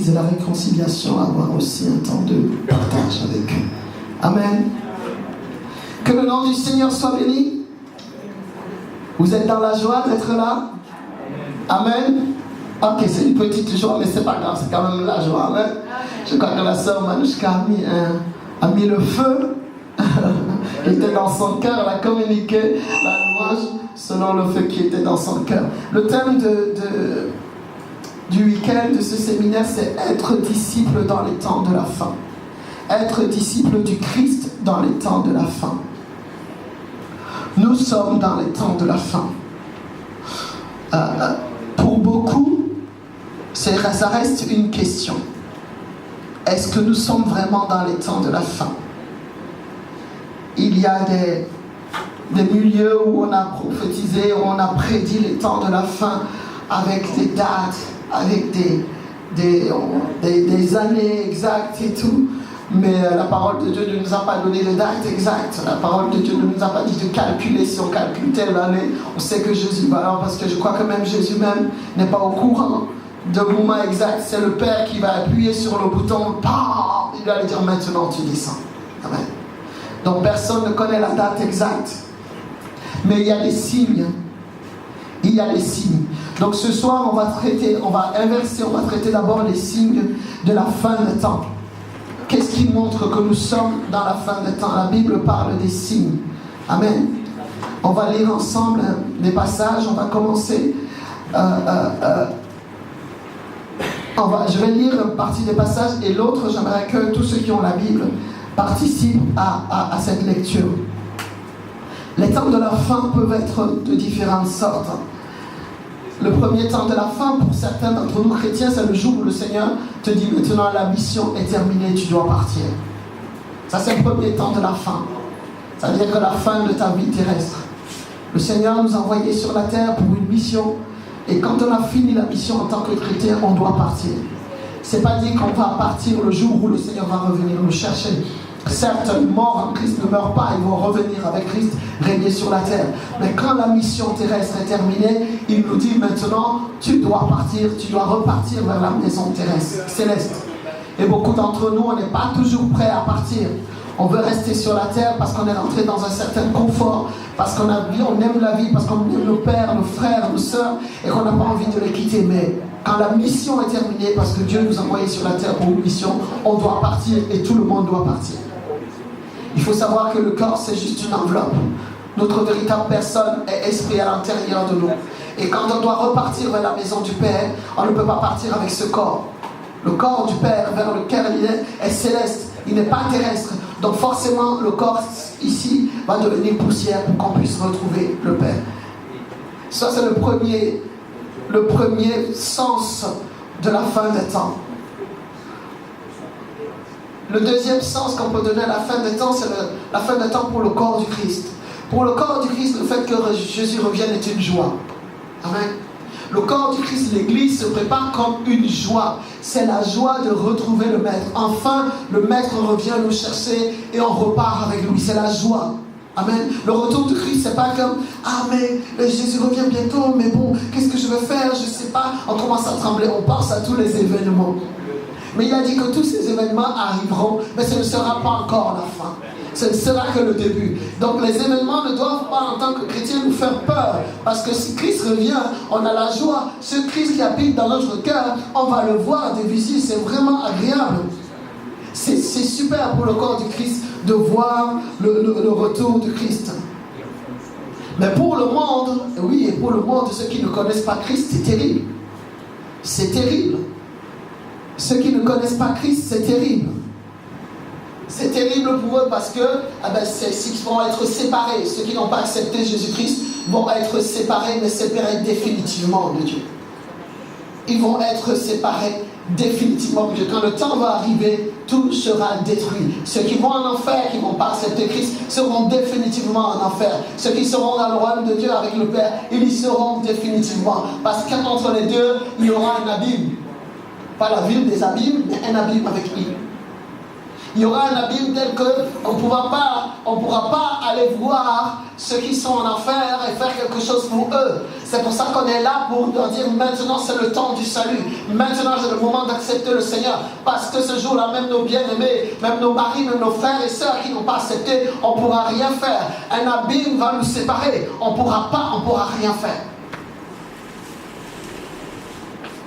et la réconciliation, avoir aussi un temps de partage avec eux. Amen. Que le nom du Seigneur soit béni. Vous êtes dans la joie d'être là? Amen. Ok, c'est une petite joie, mais c'est pas grave, c'est quand même la joie. Amen. Je crois que la sœur Manouchka a mis le feu qui était dans son cœur. Elle a communiqué la louange selon le feu qui était dans son cœur. Le thème du week-end de ce séminaire, c'est être disciple dans les temps de la fin. Être disciple du Christ dans les temps de la fin. Nous sommes dans les temps de la fin. Pour beaucoup, ça reste une question. Est-ce que nous sommes vraiment dans les temps de la fin? Il y a des milieux où on a prophétisé, où on a prédit les temps de la fin avec des dates, avec des années exactes et tout. Mais la parole de Dieu ne nous a pas donné de date exacte. La parole de Dieu ne nous a pas dit de calculer. Si on calcule telle année, on sait que Jésus va. Alors, parce que je crois que même Jésus même n'est pas au courant de moment exact. C'est le Père qui va appuyer sur le bouton. Bam, il va lui dire maintenant tu descends. Amen. Donc personne ne connaît la date exacte. Mais il y a des signes. Il y a des signes. Donc ce soir, on va inverser, on va traiter d'abord les signes de la fin des temps. Qu'est-ce qui montre que nous sommes dans la fin des temps? La Bible parle des signes. Amen. On va lire ensemble des passages. On va commencer. Je vais lire une partie des passages et l'autre, j'aimerais que tous ceux qui ont la Bible participent à cette lecture. Les temps de la fin peuvent être de différentes sortes. Le premier temps de la fin, pour certains d'entre nous chrétiens, c'est le jour où le Seigneur te dit maintenant la mission est terminée, tu dois partir. Ça, c'est le premier temps de la fin. C'est-à-dire que la fin de ta vie terrestre. Le Seigneur nous a envoyés sur la terre pour une mission. Et quand on a fini la mission en tant que chrétien, on doit partir. C'est pas dit qu'on va partir le jour où le Seigneur va revenir nous chercher. Certes, morts en Christ ne meurent pas, ils vont revenir avec Christ, régner sur la terre. Mais quand la mission terrestre est terminée, il nous dit maintenant, tu dois partir, tu dois repartir vers la maison terrestre, céleste. Et beaucoup d'entre nous, on n'est pas toujours prêts à partir. On veut rester sur la terre parce qu'on est rentré dans un certain confort, parce qu'on aime la vie, parce qu'on aime nos pères, nos frères, nos sœurs, et qu'on n'a pas envie de les quitter. Mais quand la mission est terminée, parce que Dieu nous a envoyés sur la terre pour une mission, on doit partir et tout le monde doit partir. Il faut savoir que le corps, c'est juste une enveloppe. Notre véritable personne est esprit à l'intérieur de nous. Et quand on doit repartir vers la maison du Père, on ne peut pas partir avec ce corps. Le corps du Père vers lequel il est céleste, il n'est pas terrestre. Donc forcément, le corps ici va devenir poussière pour qu'on puisse retrouver le Père. Ça, c'est le premier sens de la fin des temps. Le deuxième sens qu'on peut donner à la fin des temps, c'est la fin des temps pour le corps du Christ. Pour le corps du Christ, le fait que Jésus revienne est une joie. Amen. Le corps du Christ, l'Église se prépare comme une joie. C'est la joie de retrouver le Maître. Enfin, le Maître revient nous chercher et on repart avec lui. C'est la joie. Amen. Le retour de Christ, c'est pas comme « Ah, mais Jésus revient bientôt, mais bon, qu'est-ce que je vais faire? Je ne sais pas. » On commence à trembler, on pense à tous les événements. Mais il a dit que tous ces événements arriveront, mais ce ne sera pas encore la fin. Ce ne sera que le début. Donc les événements ne doivent pas, en tant que chrétiens, nous faire peur. Parce que si Christ revient, on a la joie. Ce Christ qui habite dans notre cœur, on va le voir des visu. C'est vraiment agréable. C'est super pour le corps du Christ de voir le retour du Christ. Mais pour le monde, oui, et pour le monde, ceux qui ne connaissent pas Christ, c'est terrible. C'est terrible. Ceux qui ne connaissent pas Christ, c'est terrible. C'est terrible pour eux parce que ils vont être séparés. Ceux qui n'ont pas accepté Jésus-Christ vont être séparés, mais séparés définitivement de Dieu. Ils vont être séparés définitivement de Dieu. Quand le temps va arriver, tout sera détruit. Ceux qui vont en enfer, qui ne vont pas accepter Christ, seront définitivement en enfer. Ceux qui seront dans le royaume de Dieu avec le Père, ils y seront définitivement. Parce qu'entre les deux, il y aura un abîme. Pas la ville des abîmes, mais un abîme avec lui. Il y aura un abîme tel qu'on ne pourra pas aller voir ceux qui sont en enfer et faire quelque chose pour eux. C'est pour ça qu'on est là pour leur dire maintenant c'est le temps du salut. Maintenant c'est le moment d'accepter le Seigneur. Parce que ce jour-là, même nos bien-aimés, même nos maris, même nos frères et sœurs qui n'ont pas accepté, on ne pourra rien faire. Un abîme va nous séparer. On ne pourra rien faire.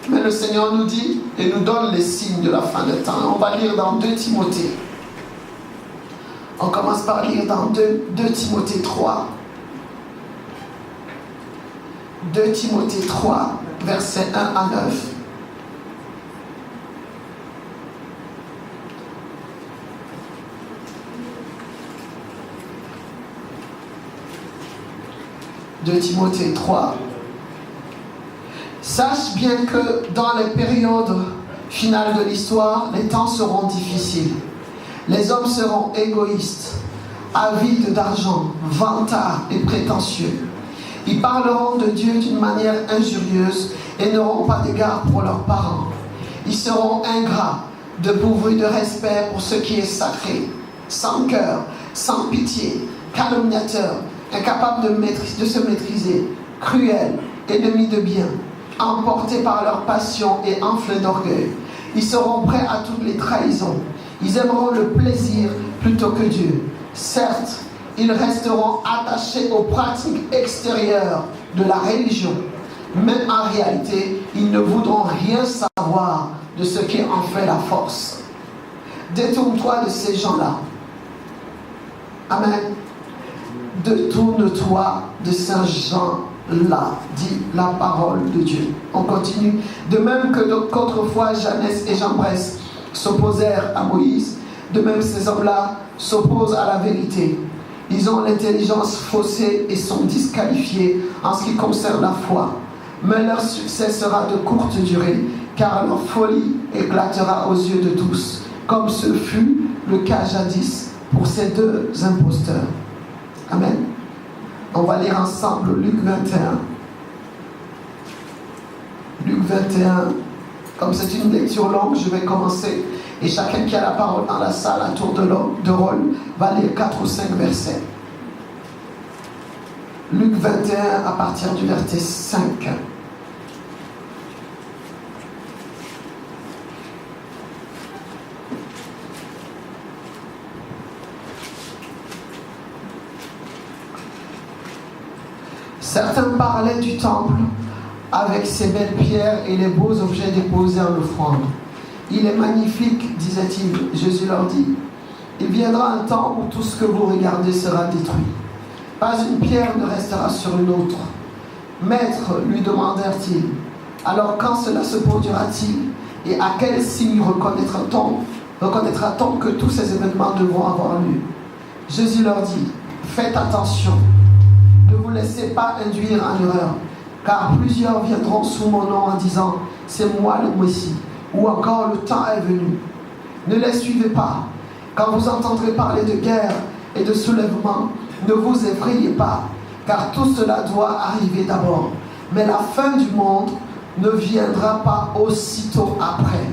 Mais le Seigneur nous dit et nous donne les signes de la fin des temps. On va lire dans 2 Timothée. On commence par lire dans 2 Timothée 3. 2 Timothée 3, versets 1 à 9. De Timothée 3. Sache bien que dans les périodes finales de l'histoire, les temps seront difficiles. Les hommes seront égoïstes, avides d'argent, vantards et prétentieux. Ils parleront de Dieu d'une manière injurieuse et n'auront pas d'égard pour leurs parents. Ils seront ingrats, dépourvus de respect pour ce qui est sacré, sans cœur, sans pitié, calomniateurs, incapables de se maîtriser, cruels, ennemis de bien, emportés par leur passion et enflés d'orgueil. Ils seront prêts à toutes les trahisons. Ils aimeront le plaisir plutôt que Dieu. Certes, ils resteront attachés aux pratiques extérieures de la religion, mais en réalité, ils ne voudront rien savoir de ce qui en fait la force. Détourne-toi de ces gens-là. Amen. Détourne-toi de ces gens-là, dit la parole de Dieu. On continue. De même qu'autrefois Janès et Jambres s'opposèrent à Moïse, de même ces hommes-là s'opposent à la vérité. Ils ont l'intelligence faussée et sont disqualifiés en ce qui concerne la foi. Mais leur succès sera de courte durée, car leur folie éclatera aux yeux de tous, comme ce fut le cas jadis pour ces 2 imposteurs. Amen. On va lire ensemble Luc 21. Luc 21. Comme c'est une lecture longue, je vais commencer. Et chacun qui a la parole dans la salle à tour de rôle va lire 4 ou 5 versets. Luc 21 à partir du verset 5. Certains parlaient du temple avec ses belles pierres et les beaux objets déposés en offrande. Il est magnifique, disait-il. Jésus leur dit, il viendra un temps où tout ce que vous regardez sera détruit. Pas une pierre ne restera sur une autre. Maître, lui demandèrent-ils, alors quand cela se produira-t-il et à quel signe reconnaîtra-t-on que tous ces événements devront avoir lieu? Jésus leur dit, faites attention, ne vous laissez pas induire en erreur, car plusieurs viendront sous mon nom en disant, c'est moi le Messie, ou encore le temps est venu. Ne les suivez pas. Quand vous entendrez parler de guerre et de soulèvement, ne vous effrayez pas, car tout cela doit arriver d'abord. Mais la fin du monde ne viendra pas aussitôt après.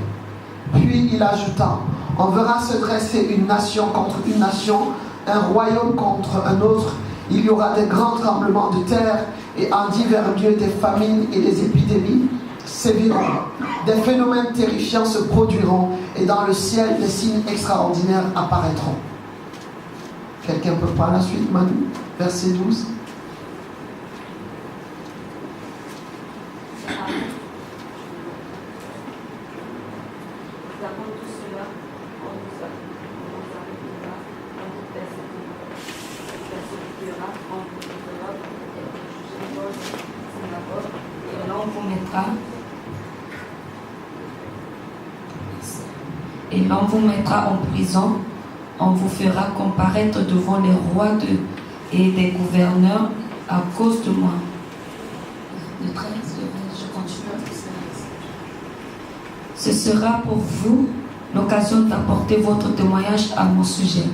Puis il ajouta, on verra se dresser une nation contre une nation, un royaume contre un autre. Il y aura des grands tremblements de terre et en divers lieux des famines et des épidémies séviront. Des phénomènes terrifiants se produiront et dans le ciel des signes extraordinaires apparaîtront. Quelqu'un peut prendre la suite, Manu? Verset 12. Et l'on vous mettra en prison, on vous fera comparaître devant les rois et des gouverneurs à cause de moi. Le 13, je continue. Ce sera pour vous l'occasion d'apporter votre témoignage à mon sujet.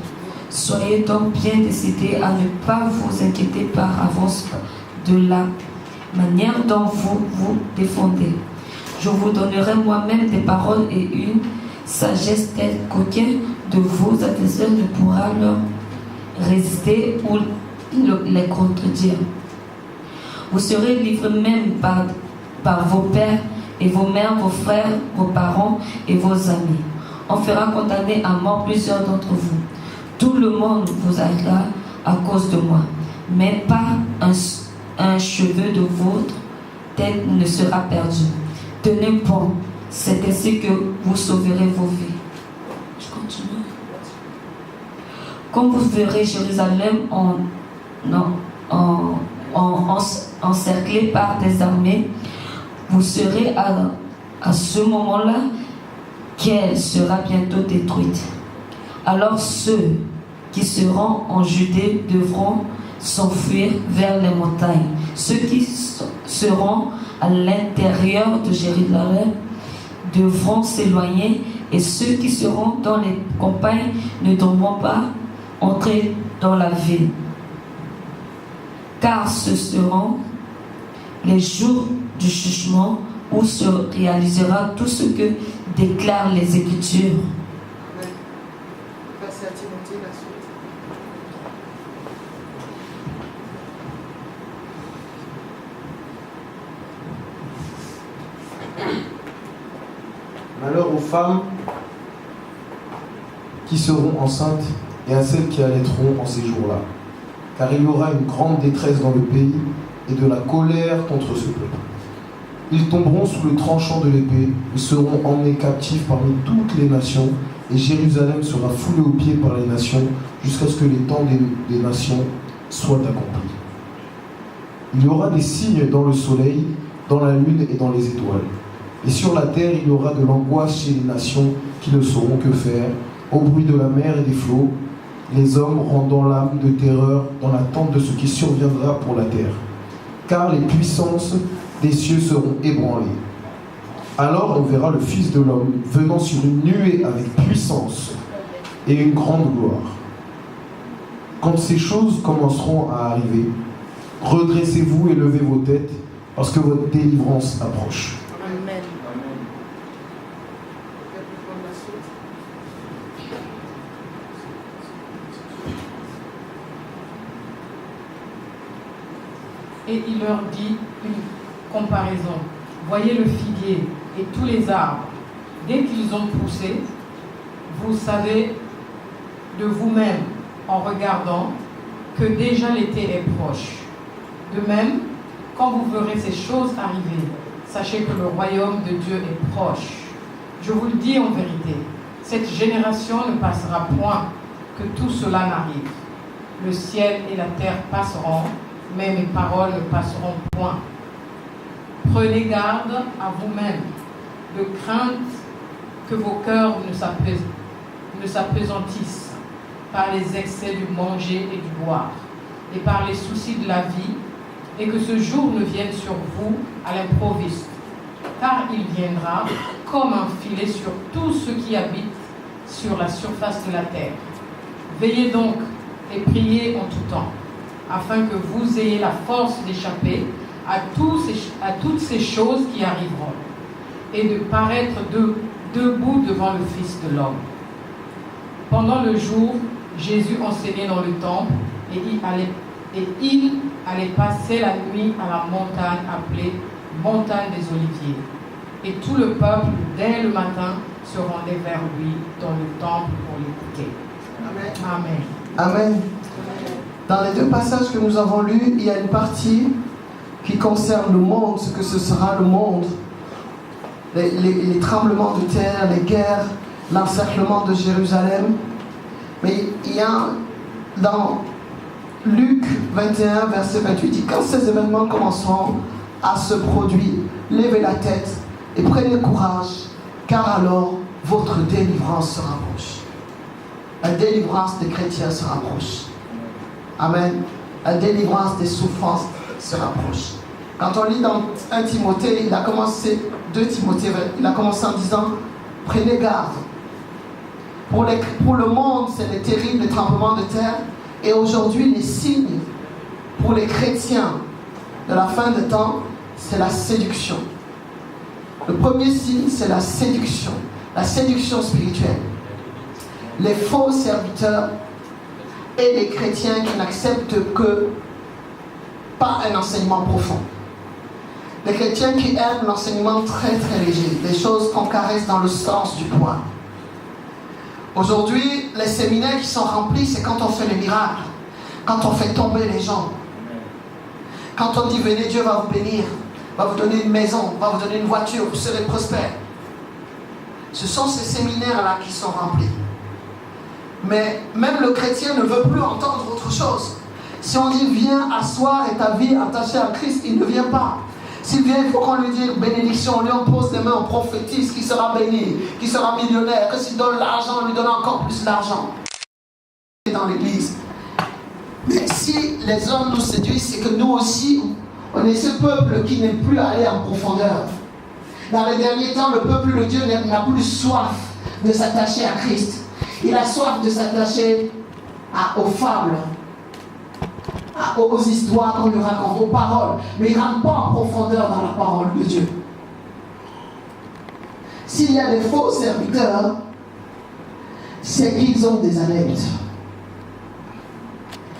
Soyez donc bien décidés à ne pas vous inquiéter par avance de la manière dont vous vous défendez. Je vous donnerai moi-même des paroles et une sagesse telle qu'aucun de vos adversaires ne pourra leur résister ou les contredire. Vous serez livrés même par vos pères et vos mères, vos frères, vos parents et vos amis. On fera condamner à mort plusieurs d'entre vous. Tout le monde vous haïra à cause de moi, mais pas un cheveu de votre tête ne sera perdu. Tenez bon, c'est ainsi que vous sauverez vos vies. Je continue. Quand vous verrez Jérusalem encerclée par des armées, vous serez à ce moment-là qu'elle sera bientôt détruite. Alors ceux qui seront en Judée devront s'enfuir vers les montagnes. Ceux qui seront à l'intérieur de Jérusalem devront s'éloigner, et ceux qui seront dans les campagnes ne devront pas entrer dans la ville. Car ce seront les jours du jugement où se réalisera tout ce que déclarent les Écritures. Verset à Timothée, la suite. Malheur aux femmes qui seront enceintes et à celles qui allaiteront en ces jours-là, car il y aura une grande détresse dans le pays et de la colère contre ce peuple. Ils tomberont sous le tranchant de l'épée et seront emmenés captifs parmi toutes les nations, et Jérusalem sera foulée aux pieds par les nations jusqu'à ce que les temps des nations soient accomplis. Il y aura des signes dans le soleil, dans la lune et dans les étoiles. Et sur la terre, il y aura de l'angoisse chez les nations qui ne sauront que faire, au bruit de la mer et des flots, les hommes rendant l'âme de terreur dans l'attente de ce qui surviendra pour la terre. Car les puissances des cieux seront ébranlées. Alors on verra le Fils de l'homme venant sur une nuée avec puissance et une grande gloire. Quand ces choses commenceront à arriver, redressez-vous et levez vos têtes, parce que votre délivrance approche. Amen. Et il leur dit une comparaison. Voyez le figuier et tous les arbres. Dès qu'ils ont poussé, vous savez de vous-même, en regardant, que déjà l'été est proche. De même, quand vous verrez ces choses arriver, sachez que le royaume de Dieu est proche. Je vous le dis en vérité, cette génération ne passera point que tout cela n'arrive. Le ciel et la terre passeront, mais mes paroles ne passeront point. Prenez garde à vous-même, de crainte que vos cœurs ne s'appesantissent par les excès du manger et du boire, et par les soucis de la vie, et que ce jour ne vienne sur vous à l'improviste, car il viendra comme un filet sur tous ceux qui habitent sur la surface de la terre. Veillez donc et priez en tout temps, afin que vous ayez la force d'échapper à toutes ces choses qui arriveront, et de paraître debout devant le Fils de l'homme. Pendant le jour, Jésus enseignait dans le temple, et il allait passer la nuit à la montagne appelée Montagne des Oliviers. Et tout le peuple, dès le matin, se rendait vers lui dans le temple pour l'écouter. Amen. Amen. Dans les deux passages que nous avons lus, il y a une partie qui concerne le monde, ce que ce sera le monde. Les tremblements de terre, les guerres, l'encerclement de Jérusalem. Mais il y a dans Luc 21, verset 28, dit: quand ces événements commenceront à se produire, levez la tête et prenez courage, car alors votre délivrance se rapproche. La délivrance des chrétiens se rapproche. Amen. La délivrance des souffrances se rapproche. Quand on lit dans 1 Timothée, il a commencé, 2 Timothée, il a commencé en disant: prenez garde. Pour le monde, c'est les terribles tremblements de terre. Et aujourd'hui, les signes pour les chrétiens de la fin des temps, c'est la séduction. Le premier signe, c'est la séduction. la séduction spirituelle, les faux serviteurs et les chrétiens qui n'acceptent que pas un enseignement profond. Les chrétiens qui aiment l'enseignement très très léger, des choses qu'on caresse dans le sens du poil. Aujourd'hui, les séminaires qui sont remplis, c'est quand on fait les miracles, quand on fait tomber les gens. Quand on dit venez, Dieu va vous bénir, va vous donner une maison, va vous donner une voiture, vous serez prospère. Ce sont ces séminaires-là qui sont remplis. Mais même le chrétien ne veut plus entendre autre chose. Si on dit viens asseoir et ta vie attachée à Christ, il ne vient pas. S'il vient, il faut qu'on lui dise bénédiction, on lui pose des mains, on prophétise qu'il sera béni, qu'il sera millionnaire, que s'il donne l'argent, on lui donne encore plus d'argent. Dans l'église. Mais si les hommes nous séduisent, c'est que nous aussi, on est ce peuple qui n'aime plus aller en profondeur. Dans les derniers temps, le peuple de Dieu n'a plus soif de s'attacher à Christ. Il a soif de s'attacher aux fables, aux histoires qu'on lui raconte, aux paroles. Mais il ne rentre pas en profondeur dans la parole de Dieu. S'il y a des faux serviteurs, c'est qu'ils ont des adeptes.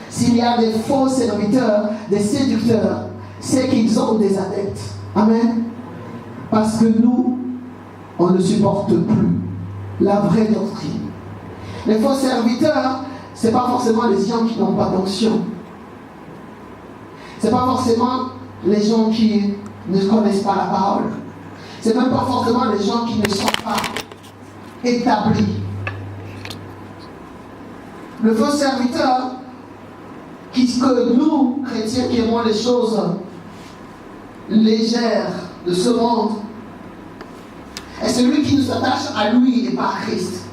S'il y a des faux serviteurs, des séducteurs, c'est qu'ils ont des adeptes. Amen. Parce que nous, on ne supporte plus la vraie doctrine. Les faux serviteurs, ce n'est pas forcément les gens qui n'ont pas d'onction. Ce n'est pas forcément les gens qui ne connaissent pas la parole. Ce n'est même pas forcément les gens qui ne sont pas établis. Le faux serviteur, que nous, chrétiens qui aimons les choses légères de ce monde, est celui qui nous attache à lui et pas à Christ.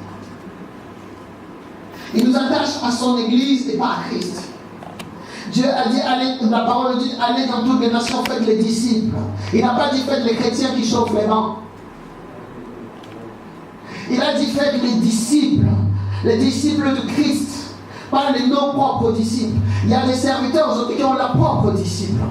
Il nous attache à son église et pas à Christ. Dieu a dit, allez, la parole dit, allez dans toutes les nations, faites les disciples. Il n'a pas dit, faites les chrétiens qui chauffent les bancs. Il a dit, faites les disciples de Christ. Pas les non-propres disciples. Il y a des serviteurs aujourd'hui qui ont leurs propres disciples.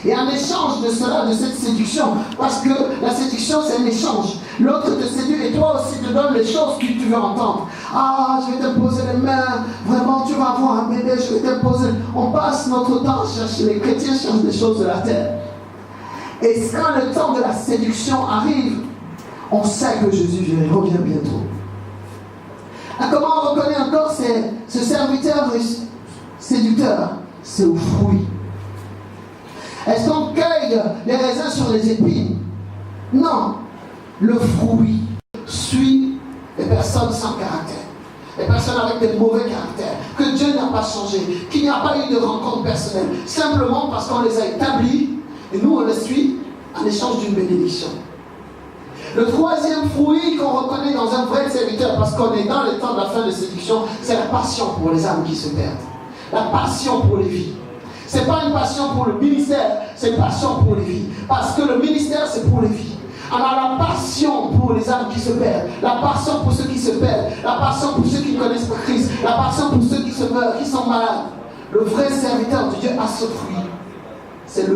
Et en échange de cela, de cette séduction, parce que la séduction c'est un échange. L'autre te séduit et toi aussi te donne les choses que tu veux entendre. Ah, je vais te poser les mains, vraiment tu vas avoir un bébé, je vais te poser. On passe notre temps à chercher, les chrétiens cherchent des choses de la terre. Et quand le temps de la séduction arrive, on sait que Jésus revient bientôt. Comment on reconnaît encore ce serviteur séducteur? C'est au fruit. Est-ce qu'on cueille les raisins sur les épines? Non. Le fruit suit les personnes sans caractère. Les personnes avec des mauvais caractères. Que Dieu n'a pas changé. Qu'il n'y a pas eu de rencontre personnelle. Simplement parce qu'on les a établis et nous on les suit en échange d'une bénédiction. Le troisième fruit qu'on reconnaît dans un vrai serviteur, parce qu'on est dans le temps de la fin de séduction, c'est la passion pour les âmes qui se perdent. La passion pour les vies. Ce n'est pas une passion pour le ministère, c'est une passion pour les vies. Parce que le ministère, c'est pour les vies. On a la passion pour les âmes qui se perdent, la passion pour ceux qui se perdent, la passion pour ceux qui ne connaissent pas Christ, la passion pour ceux qui se meurent, qui sont malades. Le vrai serviteur de Dieu a ce fruit. C'est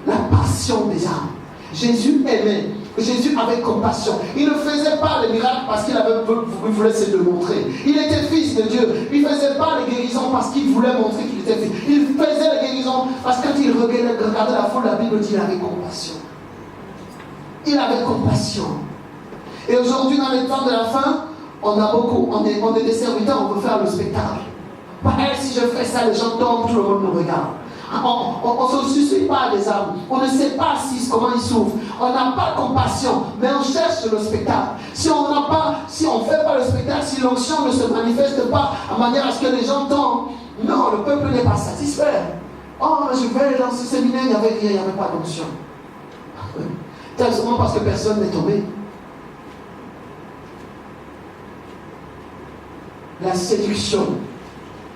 la passion des âmes. Jésus aimait. Jésus avait compassion. Il ne faisait pas les miracles parce qu'il voulait se le montrer. Il était fils de Dieu. Il ne faisait pas les guérisons parce qu'il voulait montrer qu'il était fils. Il faisait les guérisons parce que quand il regardait la foule, la Bible dit qu'il avait compassion. Il avait compassion. Et aujourd'hui, dans les temps de la fin, on est des serviteurs, on veut faire le spectacle. Pareil, si je fais ça, les gens tombent, tout le monde me regarde. On ne se suit pas à des âmes. On ne sait pas comment ils souffrent. On n'a pas compassion, mais on cherche le spectacle. Si on ne fait pas le spectacle, si l'onction ne se manifeste pas de manière à ce que les gens tombent, non, le peuple n'est pas satisfait. Oh, je vais dans ce séminaire, il n'y avait rien, il n'y avait pas d'onction. C'est souvent parce que personne n'est tombé. La séduction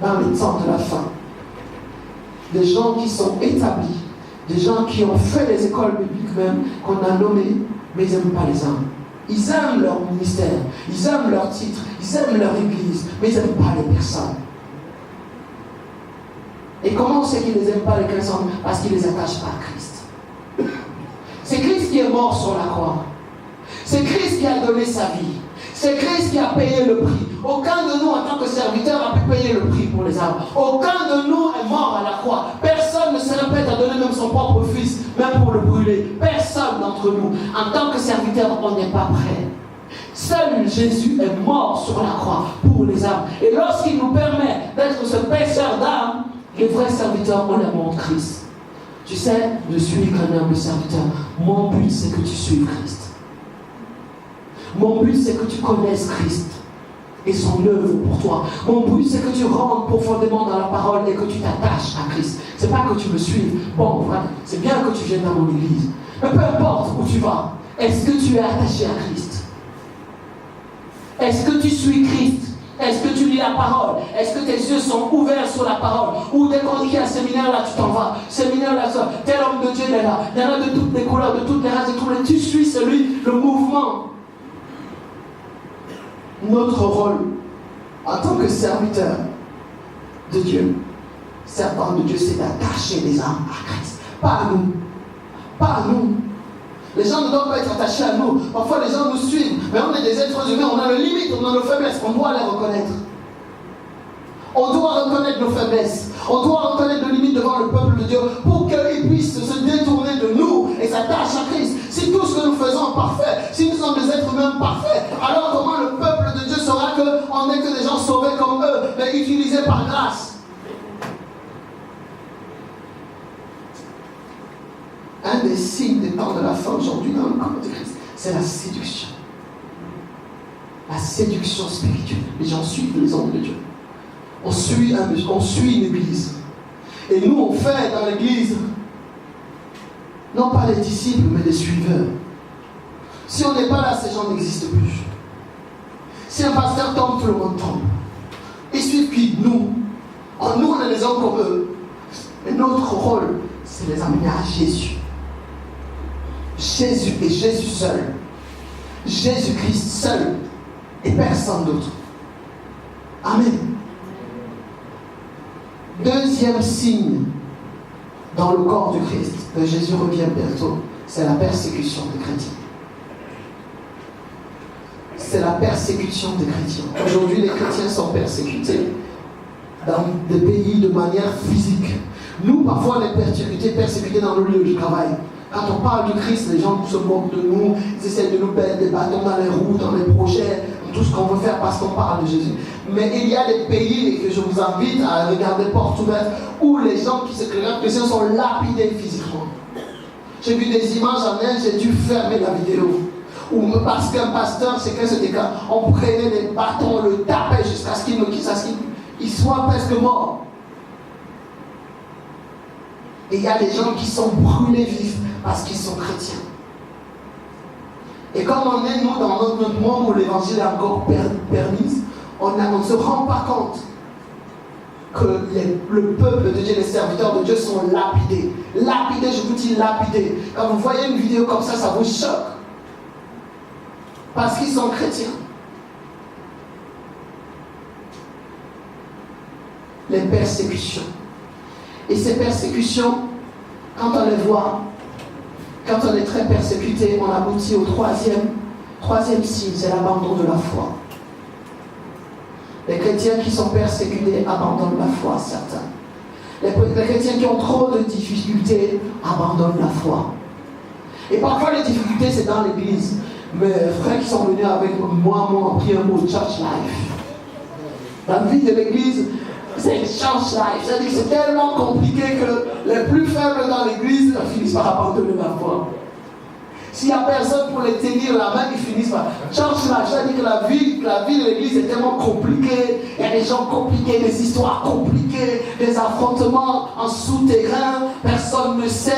dans le temps de la fin. Des gens qui sont établis, des gens qui ont fait les écoles bibliques même, qu'on a nommées, mais ils n'aiment pas les âmes. Ils aiment leur ministère, ils aiment leur titre, ils aiment leur église, mais ils n'aiment pas les personnes. Et comment on sait qu'ils ne les aiment pas les personnes? Parce qu'ils ne les attachent pas à Christ. C'est Christ qui est mort sur la croix. qui a donné sa vie. C'est Christ qui a payé le prix. Aucun de nous, en tant que serviteur, a pu payer le prix pour les âmes. Aucun de nous est mort à la croix. Personne ne serait prêt à donner même son propre fils, même pour le brûler. Personne d'entre nous. En tant que serviteur, on n'est pas prêt. Seul Jésus est mort sur la croix pour les âmes. Et lorsqu'il nous permet d'être ce paisseur d'âmes, les vrais serviteurs, on les montre Christ. Tu sais, je suis qu'un humble serviteur. Mon but, c'est que tu suives Christ. Mon but, c'est que tu connaisses Christ et son œuvre pour toi. Mon but, c'est que tu rentres profondément dans la parole et que tu t'attaches à Christ. C'est pas que tu me suives. Bon, voilà, c'est bien que tu viennes dans mon église. Mais peu importe où tu vas, est-ce que tu es attaché à Christ? Est-ce que tu suis Christ? Est-ce que tu lis la parole? Est-ce que tes yeux sont ouverts sur la parole? Ou dès qu'on dit qu'il y a un séminaire là, tu t'en vas. Séminaire là, tel homme de Dieu est là. Il y en a de toutes les couleurs, de toutes les races, de tous les... Tu suis le mouvement. Notre rôle en tant que serviteur de Dieu, servant de Dieu, c'est d'attacher les âmes à Christ. Pas à nous. Pas à nous. Les gens ne doivent pas être attachés à nous. Parfois les gens nous suivent, mais on est des êtres humains, on a nos limites, on a nos faiblesses, on doit les reconnaître. On doit reconnaître nos faiblesses. On doit reconnaître nos limites devant le peuple de Dieu pour qu'ils puissent se détourner de nous et s'attachent à Christ. Si tout ce que nous faisons est parfait, si nous sommes des êtres humains parfaits, alors comment le peuple de Dieu saura qu'on n'est que des gens sauvés comme eux, mais utilisés par grâce? Un des signes des temps de la fin aujourd'hui dans le corps de Christ, c'est la séduction. La séduction spirituelle. Les gens suivent les hommes de Dieu. On suit une église. Et nous, on fait dans l'église, non pas les disciples, mais les suiveurs. Si on n'est pas là, ces gens n'existent plus. Si un pasteur tombe, tout le monde tombe. Ils suivent qui? Nous. Nous, on est les hommes comme eux. Et notre rôle, c'est les amener à Jésus. Jésus et Jésus seul. Jésus-Christ seul. Et personne d'autre. Amen. Deuxième signe dans le corps du Christ, que Jésus revient bientôt, c'est la persécution des chrétiens. C'est la persécution des chrétiens. Aujourd'hui, les chrétiens sont persécutés dans des pays de manière physique. Nous, parfois, on est persécutés dans le lieu du travail. Quand on parle du Christ, les gens se moquent de nous, ils essaient de nous mettre des bâtons dans les roues, dans les projets, tout ce qu'on veut faire parce qu'on parle de Jésus. Mais il y a des pays, et que je vous invite à regarder porte ouverte, où les gens qui se créent chrétiens sont lapidés physiquement. J'ai vu des images en Inde, j'ai dû fermer la vidéo. Ou parce qu'un pasteur, c'est que c'était quand on prenait des bâtons, on le tapait jusqu'à ce qu'il soit presque mort. Et il y a des gens qui sont brûlés vifs parce qu'ils sont chrétiens. Et comme on est, nous, dans notre monde où l'évangile est encore permis, on ne se rend pas compte que le peuple de Dieu, les serviteurs de Dieu sont lapidés. Lapidés, je vous dis lapidés. Quand vous voyez une vidéo comme ça vous choque. Parce qu'ils sont chrétiens. Les persécutions. Et ces persécutions, quand on les voit, quand on est très persécuté, on aboutit au troisième signe, c'est l'abandon de la foi. Les chrétiens qui sont persécutés abandonnent la foi, certains. Les chrétiens qui ont trop de difficultés abandonnent la foi. Et parfois les difficultés c'est dans l'église. Mes frères qui sont venus avec moi ont pris un mot church life. La vie de l'église, c'est church life. C'est-à-dire que c'est tellement compliqué que les plus faibles dans l'église finissent par abandonner la foi. S'il n'y a personne pour les tenir la main, ils finissent par church life. C'est-à-dire que la vie de l'église est tellement compliquée. Il y a des gens compliqués, des histoires compliquées, des affrontements en souterrain, personne ne sait.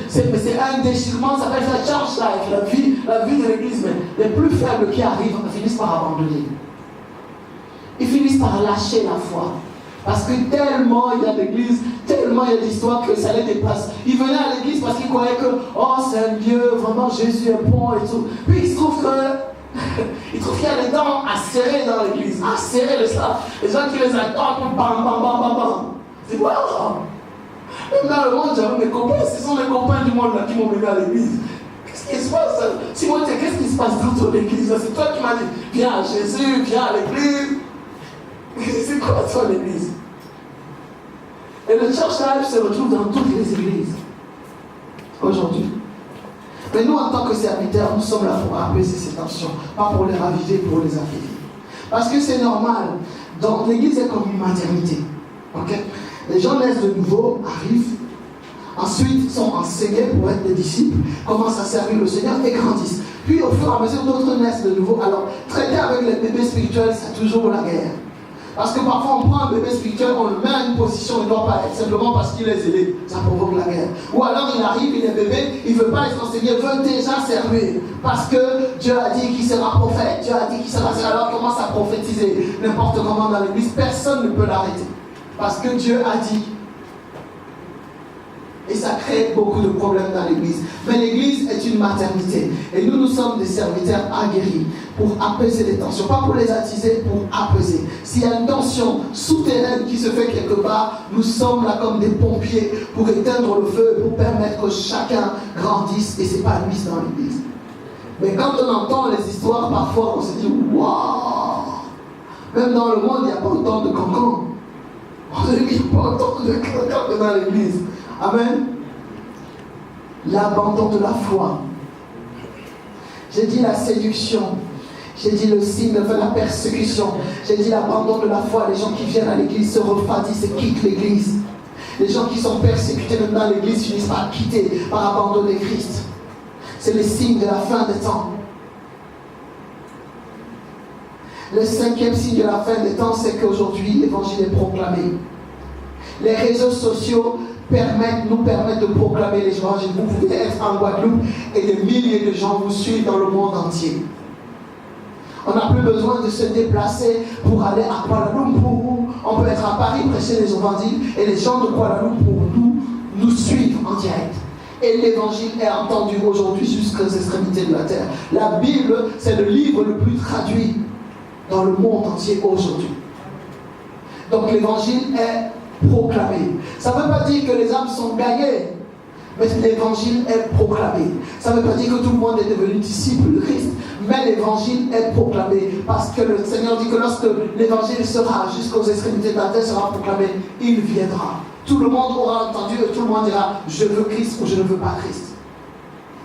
C'est un déchirement, ça s'appelle ça church life, la vie de l'église. Mais les plus faibles qui arrivent finissent par abandonner. Ils finissent par lâcher la foi. Parce que tellement il y a d'églises, tellement il y a d'histoires que ça les dépasse. Ils venaient à l'église parce qu'ils croyaient que oh c'est un Dieu, vraiment Jésus est bon et tout. Puis ils se trouvent qu'il y a des dents à serrer dans l'église, à serrer les gens qui les attendent, bam bam bam bam bam. C'est quoi ça? Même dans le monde, j'avais mes copains, ce sont les copains du monde là qui m'ont venu à l'église. Qu'est-ce qu'est-ce qui se passe? Timothée, qu'est-ce qui se passe dans ton église? C'est toi qui m'as dit, viens à Jésus, viens à l'église. C'est quoi ton église? Et le church life se retrouve dans toutes les églises aujourd'hui. Mais nous, en tant que serviteurs, nous sommes là pour apaiser ces tensions, pas pour les raviver, pour les affaiblir. Parce que c'est normal. Donc l'église est comme une maternité. Okay? Les gens naissent de nouveau, arrivent, ensuite sont enseignés pour être des disciples, commencent à servir le Seigneur et grandissent. Puis au fur et à mesure, d'autres naissent de nouveau. Alors, traiter avec les bébés spirituels, c'est toujours la guerre. Parce que parfois on prend un bébé spirituel, on le met à une position où il ne doit pas être, simplement parce qu'il est zélé. Ça provoque la guerre. Ou alors il arrive, il est bébé, il ne veut pas être enseigné, il veut déjà servir. Parce que Dieu a dit qu'il sera prophète, Dieu a dit qu'il sera... Alors il commence à prophétiser n'importe comment dans l'église, personne ne peut l'arrêter. Parce que Dieu a dit. Et ça crée beaucoup de problèmes dans l'église. Mais l'église est une maternité. Et nous, nous sommes des serviteurs aguerris pour apaiser les tensions. Pas pour les attiser, pour apaiser. S'il y a une tension souterraine qui se fait quelque part, nous sommes là comme des pompiers pour éteindre le feu, pour permettre que chacun grandisse et s'épanouisse dans l'église. Mais quand on entend les histoires, parfois on se dit waouh! Même dans le monde, il n'y a pas autant de cancans. Il n'y a pas autant de cancans que dans l'église. Amen. L'abandon de la foi. J'ai dit la séduction. J'ai dit le signe de la persécution. J'ai dit l'abandon de la foi. Les gens qui viennent à l'église se refroidissent et quittent l'église. Les gens qui sont persécutés même dans l'église finissent par quitter, par abandonner Christ. C'est le signe de la fin des temps. Le 5e signe de la fin des temps, c'est qu'aujourd'hui, l'évangile est proclamé. Les réseaux sociaux nous permettent de proclamer l'évangile. Vous pouvez être en Guadeloupe et des milliers de gens vous suivent dans le monde entier. On n'a plus besoin de se déplacer pour aller à Kuala Lumpur. On peut être à Paris, prêcher les évangiles, et les gens de Kuala Lumpur nous suivent en direct. Et l'évangile est entendu aujourd'hui jusqu'aux extrémités de la terre. La Bible, c'est le livre le plus traduit dans le monde entier aujourd'hui. Donc l'évangile est proclamé. Ça ne veut pas dire que les âmes sont gagnées, mais l'évangile est proclamé. Ça ne veut pas dire que tout le monde est devenu disciple de Christ, mais l'évangile est proclamé. Parce que le Seigneur dit que lorsque l'évangile sera jusqu'aux extrémités de la terre, sera proclamé, il viendra. Tout le monde aura entendu et tout le monde dira je veux Christ ou je ne veux pas Christ.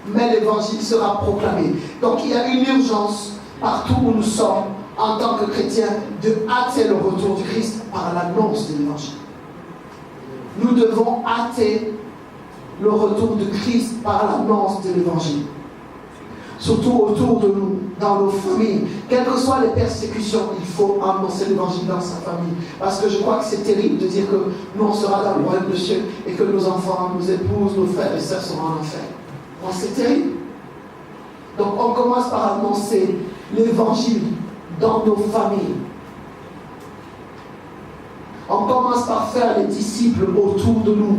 Mais l'évangile sera proclamé. Donc il y a une urgence partout où nous sommes en tant que chrétiens de hâter le retour du Christ par l'annonce de l'évangile. Nous devons hâter le retour de Christ par l'annonce de l'évangile. Surtout autour de nous, dans nos familles. Quelles que soient les persécutions, il faut annoncer l'évangile dans sa famille. Parce que je crois que c'est terrible de dire que nous on sera dans le royaume de Dieu et que nos enfants, nos épouses, nos frères et sœurs seront en enfer. Bon, c'est terrible. Donc on commence par annoncer l'évangile dans nos familles. On commence par faire les disciples autour de nous.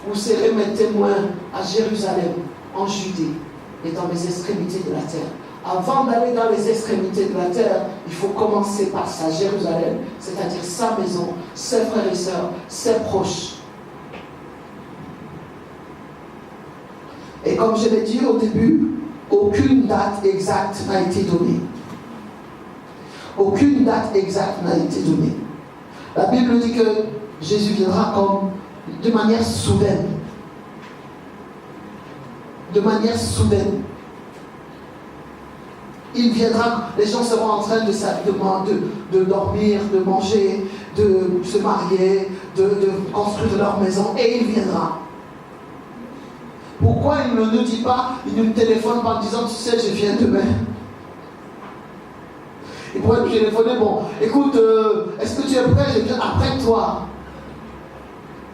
Vous serez mes témoins à Jérusalem, en Judée et dans les extrémités de la terre. Avant d'aller dans les extrémités de la terre, il faut commencer par sa Jérusalem, c'est-à-dire sa maison, ses frères et sœurs, ses proches. Et comme je l'ai dit au début, aucune date exacte n'a été donnée. Aucune date exacte n'a été donnée. La Bible dit que Jésus viendra comme de manière soudaine. De manière soudaine. Il viendra, les gens seront en train de dormir, de manger, de se marier, de construire leur maison, et il viendra. Pourquoi il ne nous dit pas, il nous téléphone en disant, tu sais, je viens demain. Il pourrait nous téléphoner, bon, écoute, est-ce que tu es prêt? Je viens après toi.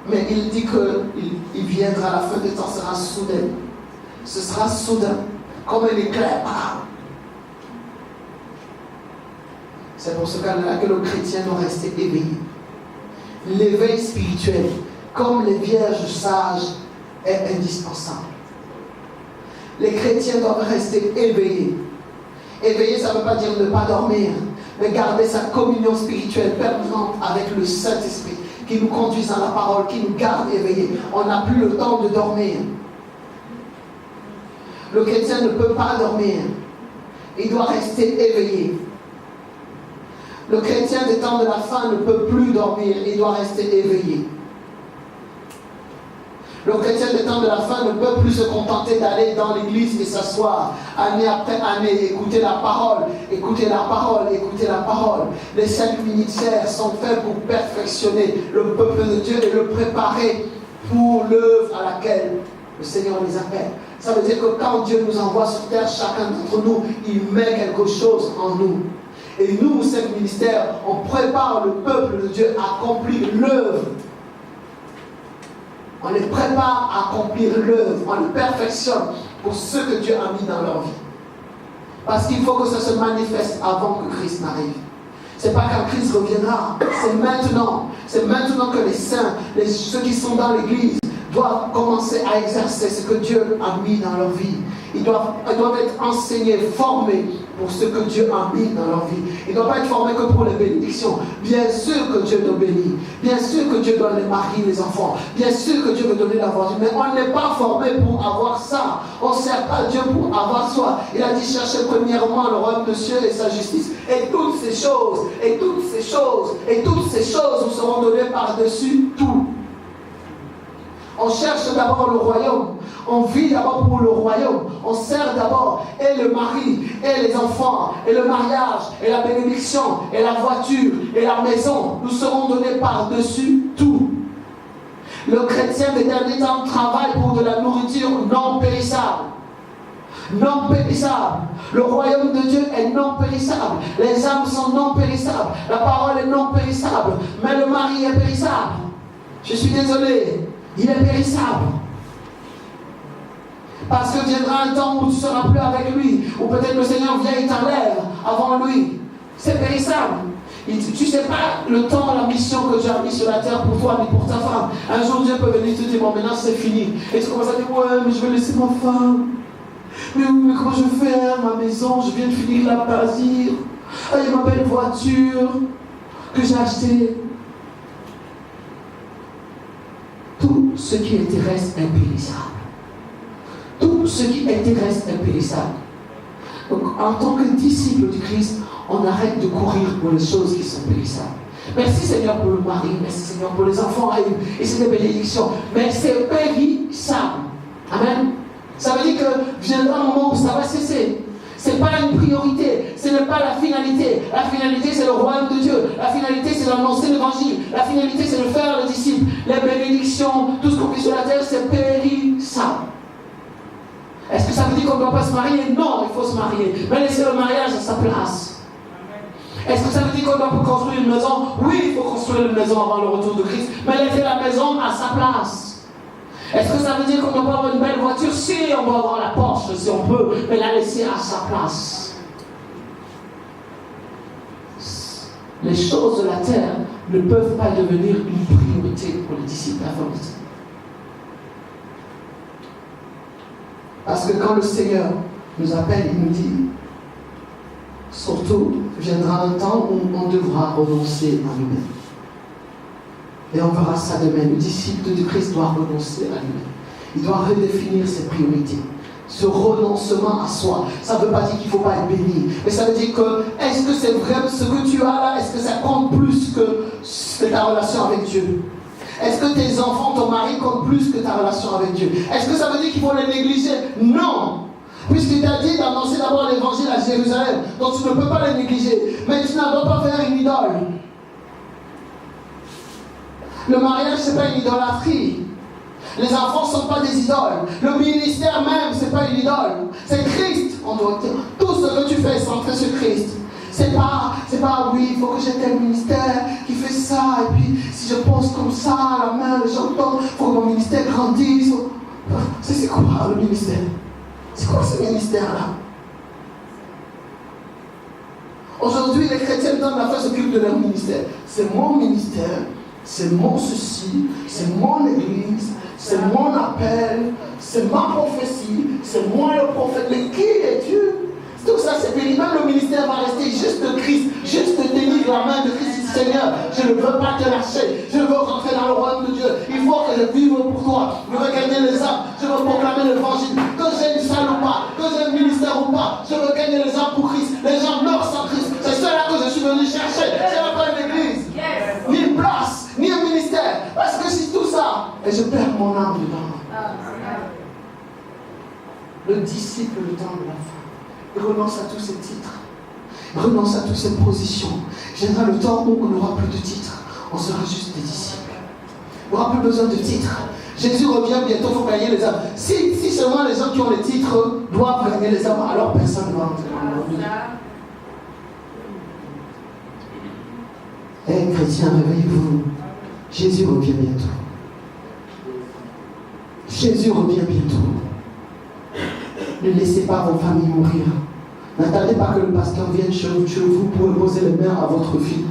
Mais il dit qu'il viendra, la fin des temps sera soudaine. Ce sera soudain, comme un éclair. C'est pour ce cas-là que le chrétien doit rester éveillé. L'éveil spirituel, comme les vierges sages, est indispensable. Les chrétiens doivent rester éveillés. Éveillé, ça ne veut pas dire ne pas dormir, mais garder sa communion spirituelle permanente avec le Saint-Esprit, qui nous conduise dans la parole, qui nous garde éveillés. On n'a plus le temps de dormir. Le chrétien ne peut pas dormir. Il doit rester éveillé. Le chrétien des temps de la fin ne peut plus dormir. Il doit rester éveillé. Le chrétien des temps de la fin ne peut plus se contenter d'aller dans l'église et s'asseoir année après année, écouter la parole, écouter la parole, écouter la parole. Les 5 ministères sont faits pour perfectionner le peuple de Dieu et le préparer pour l'œuvre à laquelle le Seigneur les appelle. Ça veut dire que quand Dieu nous envoie sur terre, chacun d'entre nous, il met quelque chose en nous. Et nous, 5 ministères, on prépare le peuple de Dieu à accomplir l'œuvre. On les prépare à accomplir l'œuvre, on les perfectionne pour ce que Dieu a mis dans leur vie. Parce qu'il faut que ça se manifeste avant que Christ n'arrive. Ce n'est pas quand Christ reviendra, c'est maintenant. C'est maintenant que les saints, ceux qui sont dans l'église, doivent commencer à exercer ce que Dieu a mis dans leur vie. Ils doivent être enseignés, formés pour ce que Dieu a mis dans leur vie. Ils ne doivent pas être formés que pour les bénédictions. Bien sûr que Dieu nous bénit. Bien sûr que Dieu donne les maris, les enfants. Bien sûr que Dieu veut donner la voiture. Mais on n'est pas formé pour avoir ça. On ne sert pas Dieu pour avoir soi. Il a dit chercher premièrement le royaume de Dieu et sa justice. Et toutes ces choses, et toutes ces choses, et toutes ces choses nous seront données par-dessus tout. On cherche d'abord le royaume. On vit d'abord pour le royaume. On sert d'abord et le mari, et les enfants, et le mariage, et la bénédiction, et la voiture, et la maison. Nous serons donnés par-dessus tout. Le chrétien des derniers temps travaille pour de la nourriture non périssable. Non périssable. Le royaume de Dieu est non périssable. Les âmes sont non périssables. La parole est non périssable. Mais le mari est périssable. Je suis désolé. Il est périssable. Parce que viendra un temps où tu ne seras plus avec lui. Ou peut-être le Seigneur vient et t'enlève avant lui. C'est périssable. Tu ne sais pas le temps, la mission que Dieu a mis sur la terre pour toi ni pour ta femme. Un jour Dieu peut venir te dire, bon maintenant c'est fini. Et tu commences à dire, ouais mais je vais laisser ma femme. Mais comment je fais ma maison, je viens de finir la bâtir. Ah, il y a ma belle voiture que j'ai achetée. Tout ce qui est terrestre est périssable. Tout ce qui est terrestre est périssable. Donc, en tant que disciple du Christ, on arrête de courir pour les choses qui sont périssables. Merci Seigneur pour le mari, merci Seigneur pour les enfants et c'est des bénédictions. Mais c'est périssable. Amen. Ça veut dire que viendra un moment où ça va cesser. Ce n'est pas une priorité, ce n'est pas la finalité. La finalité, c'est le royaume de Dieu. La finalité, c'est d'annoncer l'évangile. La finalité, c'est de faire les disciples. Les bénédictions, tout ce qu'on vit sur la terre, c'est périssable. Est-ce que ça veut dire qu'on ne doit pas se marier? Non, il faut se marier. Mais laissez le mariage à sa place. Est-ce que ça veut dire qu'on doit construire une maison? Oui, il faut construire une maison avant le retour de Christ. Mais laissez la maison à sa place. Est-ce que ça veut dire qu'on doit pas avoir une belle voiture? Si, on doit avoir la Porsche, si on peut, mais la laisser à sa place. Les choses de la terre ne peuvent pas devenir une priorité pour les disciples avant le temps. Parce que quand le Seigneur nous appelle, il nous dit, surtout, viendra un temps où on devra renoncer à nous-mêmes. Et on verra ça demain. Le disciple de Christ doit renoncer à lui-même. Il doit redéfinir ses priorités. Ce renoncement à soi. Ça ne veut pas dire qu'il ne faut pas être béni. Mais ça veut dire que, est-ce que c'est vrai ce que tu as là? Est-ce que ça compte plus que ta relation avec Dieu? Est-ce que tes enfants, ton mari compte plus que ta relation avec Dieu? Est-ce que ça veut dire qu'il faut les négliger? Non! Puisqu'il t'a dit d'annoncer d'abord l'évangile à Jérusalem. Donc tu ne peux pas les négliger. Mais tu ne dois pas faire une idole. Le mariage, ce n'est pas une idolâtrie. Les enfants ne sont pas des idoles. Le ministère même, ce n'est pas une idole. C'est Christ. Tout ce que tu fais est centré sur Christ. C'est pas, oui, il faut que j'ai tel ministère qui fait ça. Et puis, si je pose comme ça, la main, les gens tombent, il faut que mon ministère grandisse. C'est quoi le ministère? C'est quoi ce ministère-là? Aujourd'hui, les chrétiens dans la foi s'occupent de leur ministère. C'est mon ministère. C'est mon ceci, c'est mon église, c'est mon appel, c'est ma prophétie, c'est moi le prophète. Mais qui est Dieu? Tout ça, c'est pénible. Même le ministère va rester juste de Christ, juste de tenir la main de Christ. Seigneur, je ne veux pas te lâcher. Je veux rentrer dans le royaume de Dieu. Il faut que je vive pour toi. Je veux gagner les âmes. Je veux proclamer l'évangile. Que j'ai une salle ou pas, pas. Je veux gagner les âmes pour Christ. Les gens meurent sans Christ. C'est cela que je suis venu chercher. C'est pas une église, ni une place, ni un ministère. Parce que c'est tout ça. Et je perds mon âme dedans. Le disciple, le temps de la fin, il renonce à tous ses titres. Il renonce à toutes ses positions. Viendra le temps où on n'aura plus de titres. On sera juste des disciples. On n'aura plus besoin de titres. Jésus revient bientôt, il faut gagner les âmes. Si seulement les gens qui ont les titres doivent gagner les âmes, alors personne ne va entrer dans leur vie. Eh chrétiens, réveillez-vous. Jésus revient bientôt. Jésus revient bientôt. Ne laissez pas vos familles mourir. N'attendez pas que le pasteur vienne chez vous pour imposer les mains à votre fille.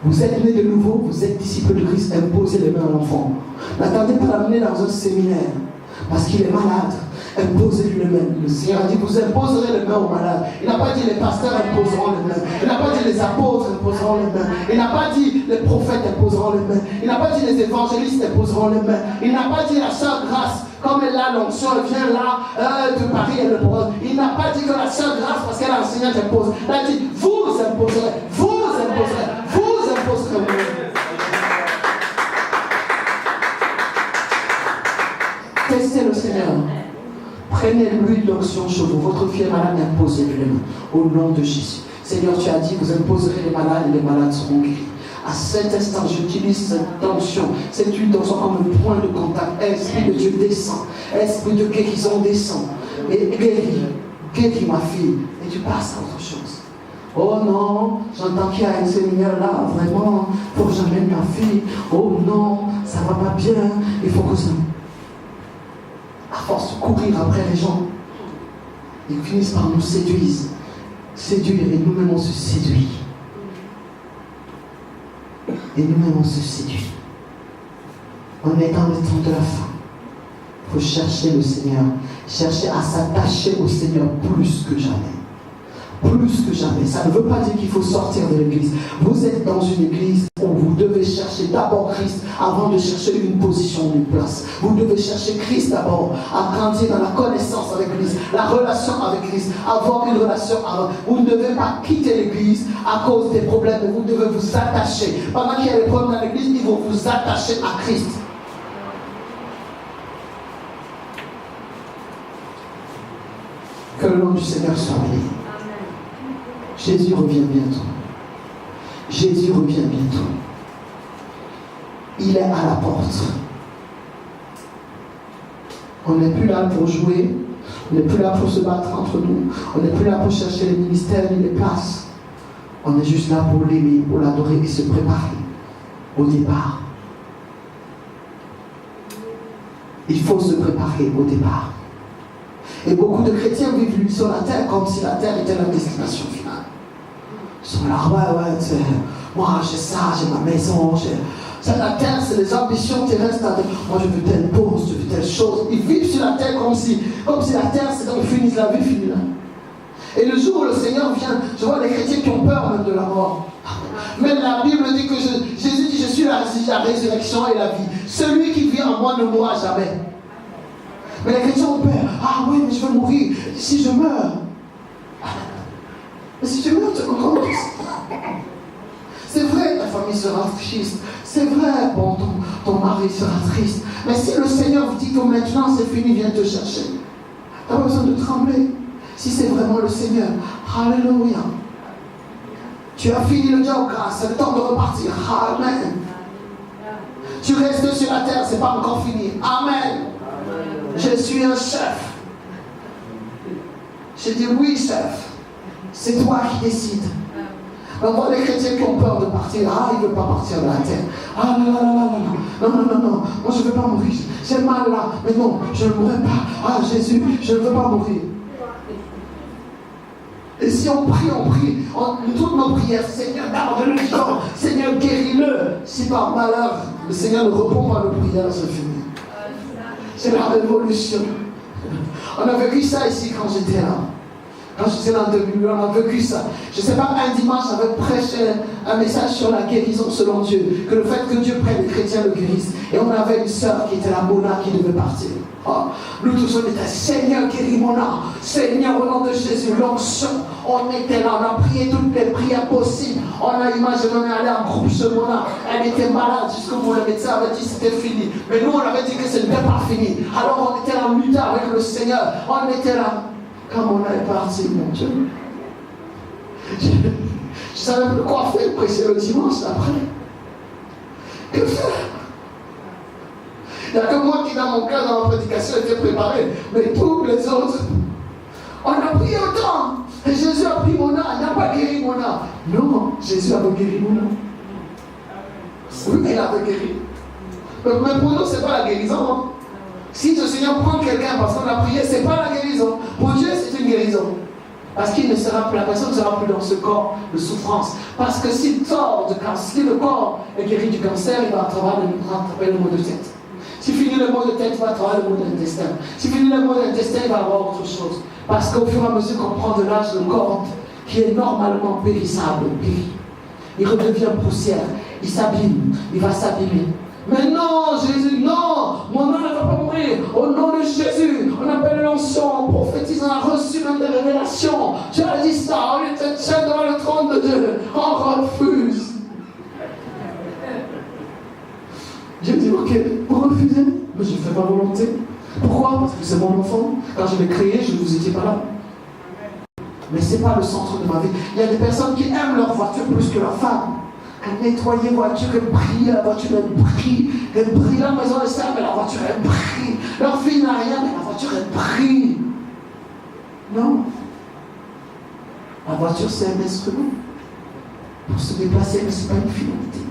Vous êtes né de nouveau, vous êtes disciple de Christ, imposez les mains à l'enfant. N'attendez pas l'amener dans un séminaire parce qu'il est malade. Imposez-lui les mains. Le Seigneur a dit, vous imposerez les mains aux malades. Il n'a pas dit les pasteurs imposeront les mains. Il n'a pas dit les apôtres imposeront les mains. Il n'a pas dit les prophètes imposeront les mains. Il n'a pas dit les évangélistes imposeront les mains. Il n'a pas dit la sœur Grâce, comme elle a l'onction, elle vient là de Paris, elle le pose. Il n'a pas dit que la sœur Grâce, parce qu'elle est enseignante, impose. Il a dit, vous imposerez, vous imposerez, vous imposerez. Testez le Seigneur. Prenez l'huile d'onction sur vous. Votre fille est malade, imposez-lui les mains. Au nom de Jésus. Seigneur, tu as dit, vous imposerez les malades et les malades seront guéris. À cet instant, j'utilise cette onction, cette huile d'onction comme un point de contact. Esprit de Dieu descend. Esprit de guérison descend. Et guéris ma fille. Et tu passes à autre chose. Oh non, j'entends qu'il y a un séminaire là, vraiment, il faut que j'amène ma fille. Oh non, ça va pas bien, il faut que ça... À force de courir après les gens, ils finissent par nous séduire, et nous-mêmes on se séduit. Et nous-mêmes on se séduit. On est dans le temps de la fin. Il faut chercher le Seigneur, chercher à s'attacher au Seigneur plus que jamais. Plus que jamais. Ça ne veut pas dire qu'il faut sortir de l'église. Vous êtes dans une église où vous devez chercher d'abord Christ avant de chercher une position, une place. Vous devez chercher Christ d'abord, à grandir dans la connaissance avec Christ, la relation avec Christ, avoir une relation avec. Vous ne devez pas quitter l'église à cause des problèmes, mais vous devez vous attacher. Pendant qu'il y a des problèmes dans l'église, il faut vous attacher à Christ. Que le nom du Seigneur soit béni. Jésus revient bientôt. Jésus revient bientôt. Il est à la porte. On n'est plus là pour jouer. On n'est plus là pour se battre entre nous. On n'est plus là pour chercher les ministères ni les places. On est juste là pour l'aimer, pour l'adorer et se préparer au départ. Il faut se préparer au départ. Et beaucoup de chrétiens vivent sur la terre comme si la terre était la destination finale. Ils sont là, ouais, moi j'ai ça, j'ai ma maison, la terre, c'est les ambitions terrestres. Moi je veux telle poste, je veux telle chose. Ils vivent sur la terre comme si la terre, c'est quand ils finissent la vie, finie là. Et le jour où le Seigneur vient, je vois les chrétiens qui ont peur même de la mort. Mais la Bible dit que Jésus dit, je suis la résurrection et la vie. Celui qui vit en moi ne mourra jamais. Mais les chrétiens ont peur. Ah oui, mais je veux mourir. Si je meurs. Mais si tu meurs, tu comprends. C'est vrai, ta famille sera triste. C'est vrai, bon, ton mari sera triste. Mais si le Seigneur vous dit que maintenant c'est fini, viens te chercher. Tu n'as pas besoin de trembler. Si c'est vraiment le Seigneur. Alléluia. Tu as fini le job, grâce. C'est le temps de repartir. Amen. Tu restes sur la terre, c'est pas encore fini. Amen. Je suis un chef. J'ai dit oui, chef. C'est toi qui décides. On voit les chrétiens qui ont peur de partir. Ah, ils ne veulent pas partir de la terre. Ah, non. Moi, je ne veux pas mourir. J'ai mal là. Mais non, je ne mourrai pas. Ah, Jésus, je ne veux pas mourir. Et si on prie, toutes nos prières, Seigneur, garde-le vivant. Seigneur, guéris-le. Si par malheur, le Seigneur ne répond pas à nos prières, c'est fini. C'est la révolution. On avait vu ça ici quand j'étais là. Quand j'étais dans le début, on a vécu ça. Je ne sais pas, un dimanche, j'avais prêché un message sur la guérison selon Dieu. Que le fait que Dieu prenne les chrétiens le guérisse. Et on avait une sœur qui était la Mona qui devait partir. Oh, nous tous on était Seigneur guéris Mona. Seigneur au nom de Jésus, l'onction. On était là, on a prié toutes les prières possibles. On a imaginé, on est allé en groupe chez Mona. Elle était malade jusqu'au bout. Le médecin avait dit que c'était fini. Mais nous on avait dit que ce n'était pas fini. Alors on était là en lutte avec le Seigneur. On était là. Quand on est parti, mon Dieu, je ne savais plus quoi faire, prêcher le dimanche après. Que faire? Il n'y a que moi qui, dans mon cœur, dans ma prédication, était préparé. Mais tous les autres, on a prié autant. Et Jésus a pris mon âme, il n'a pas guéri mon âme. Non, Jésus avait guéri mon âme. Oui, il avait guéri. Mais pour nous, ce n'est pas la guérison. Hein. Si le Seigneur prend quelqu'un parce qu'on a prié, ce n'est pas la guérison. Pour Dieu, c'est une guérison. Parce qu'il ne sera plus, la personne ne sera plus dans ce corps de souffrance. Parce que s'il sort de cancer, si le corps est guéri du cancer, il va attraper le mot de tête. S'il finit le mot de tête, il va attraper le mot de l'intestin. S'il finit le mot de l'intestin, il va avoir autre chose. Parce qu'au fur et à mesure qu'on prend de l'âge, le corps qui est normalement périssable, périt. Il redevient poussière, il s'abîme, il va s'abîmer. Mais non, Jésus, non, mon nom ne va pas mourir. Au nom de Jésus, on appelle l'onction, on prophétise, on a reçu même des révélations. Dieu a dit ça, on était tient devant le trône de Dieu, on refuse. Dieu dit, ok, vous refusez, mais je ne fais pas volonté. Pourquoi? Parce que c'est mon enfant. Quand je l'ai créé, je ne vous étais pas là. Mais ce n'est pas le centre de ma vie. Il y a des personnes qui aiment leur voiture plus que leur femme. Elle nettoie la voiture, elle brille, la voiture elle brille, la maison est sale, mais la voiture elle brille. Leur fille n'a rien, mais la voiture elle brille. Non. La voiture c'est un instrument pour se déplacer, mais ce n'est pas une finalité.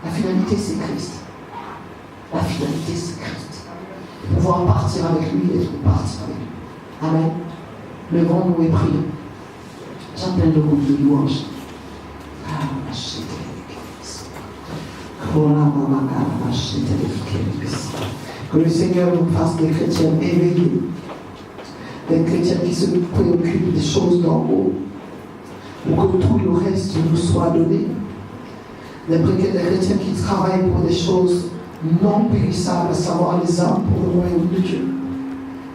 La finalité c'est Christ. La finalité c'est Christ. Pouvoir partir avec lui et être partir avec lui. Amen. Levons-nous et prions. J'appelle le groupe de louange. Que le Seigneur nous fasse des chrétiens éveillés, des chrétiens qui se préoccupent des choses d'en haut, pour que tout le reste nous soit donné. Des chrétiens qui travaillent pour des choses non périssables, à savoir les âmes pour le royaume de Dieu.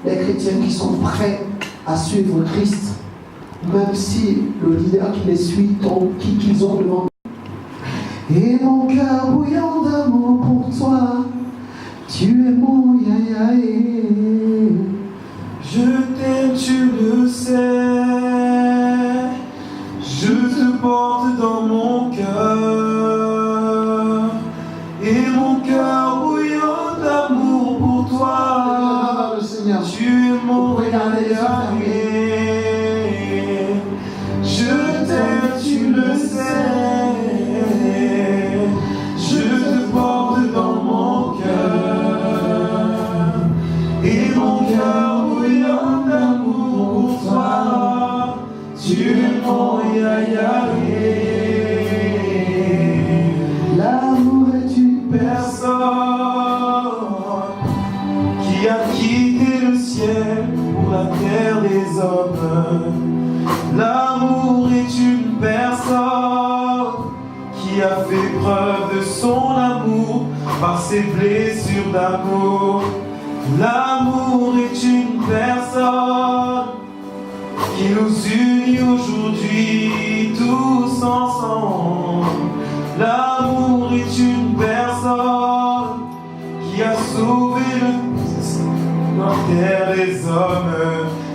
Des chrétiens qui sont prêts à suivre Christ, même si le leader qui les suit tombe, qu'ils ont devant. Et mon cœur bouillant d'amour pour toi, tu es mon yayaé. Je t'aime, tu le sais. Je te porte dans mon cœur. Et mon cœur bouillant d'amour pour toi, tu es mon yayaé. Je t'aime, tu le sais. L'amour est une personne qui a quitté le ciel pour la terre des hommes. L'amour est une personne qui a fait preuve de son amour par ses blessures d'amour. L'amour est une personne qui nous unit aujourd'hui tous ensemble. L'amour est une personne qui a sauvé la terre des hommes.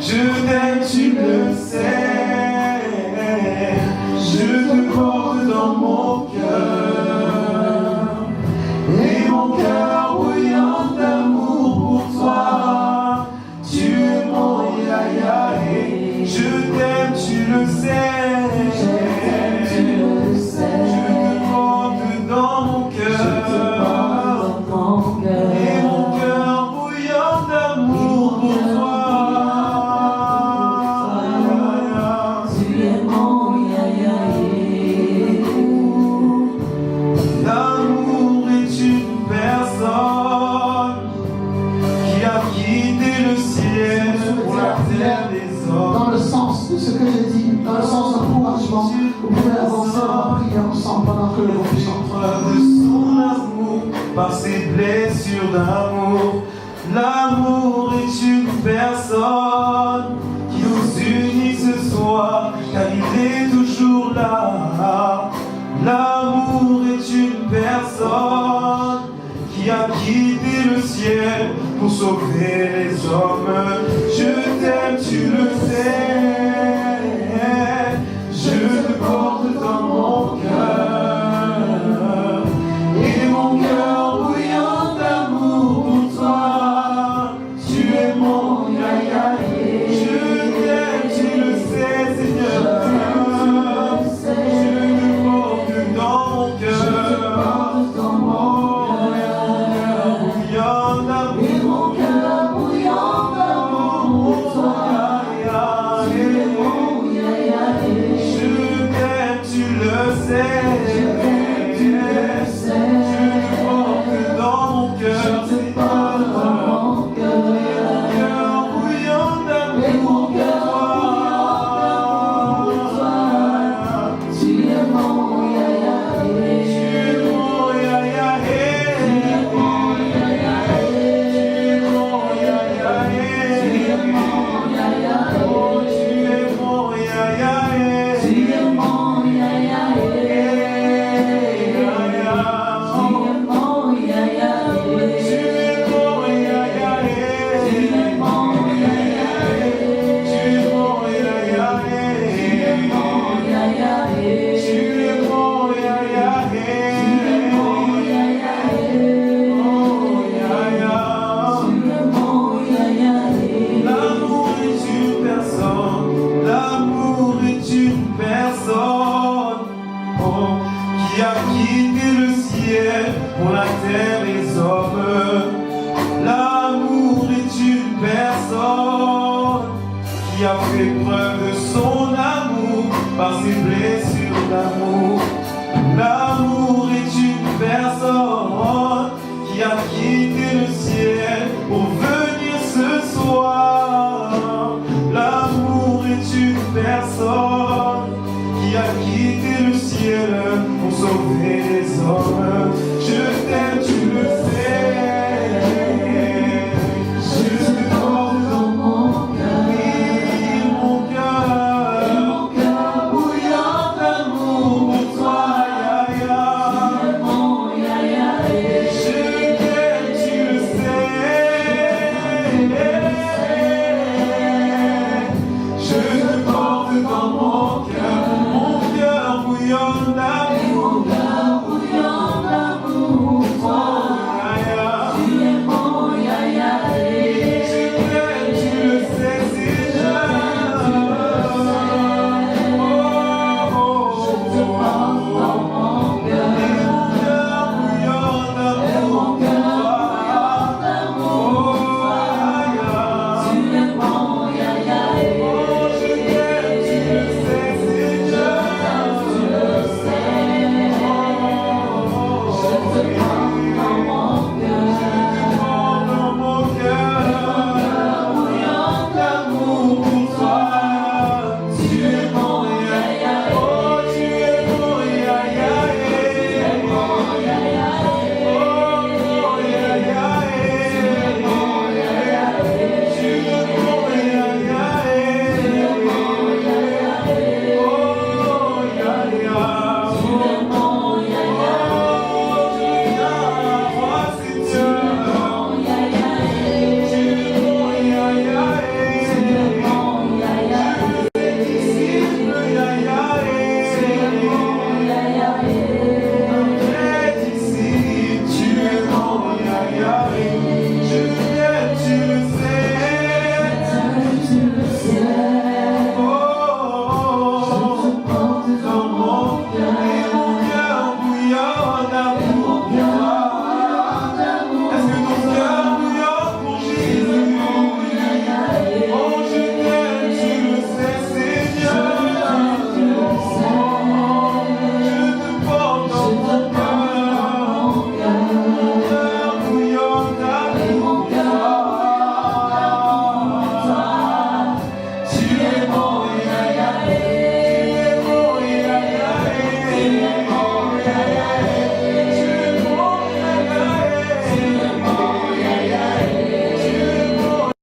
Je t'aime, tu le sais. Je te porte dans mon cœur. Et mon cœur bouillant d'amour pour toi. Tu es mon yayaé. Je t'aime, tu le sais. Je t'aime, tu le sais. Je te porte dans mon cœur. Et mon cœur bouillant d'amour pour toi. changement. Vous pouvez avancer dans la prière ensemble pendant que le groupe chante. Preuve de son amour, par ses blessures d'amour. L'amour est une personne qui nous unit ce soir, car il est toujours là. L'amour est une personne qui a quitté le ciel pour sauver les hommes. Je t'aime, tu le sais, je te porte dans mon cœur, et mon cœur bouillant d'amour pour toi. Tu es mon ya-ya, je t'aime, tu le sais, Seigneur. Je te porte dans mon cœur. Je te porte dans mon cœur.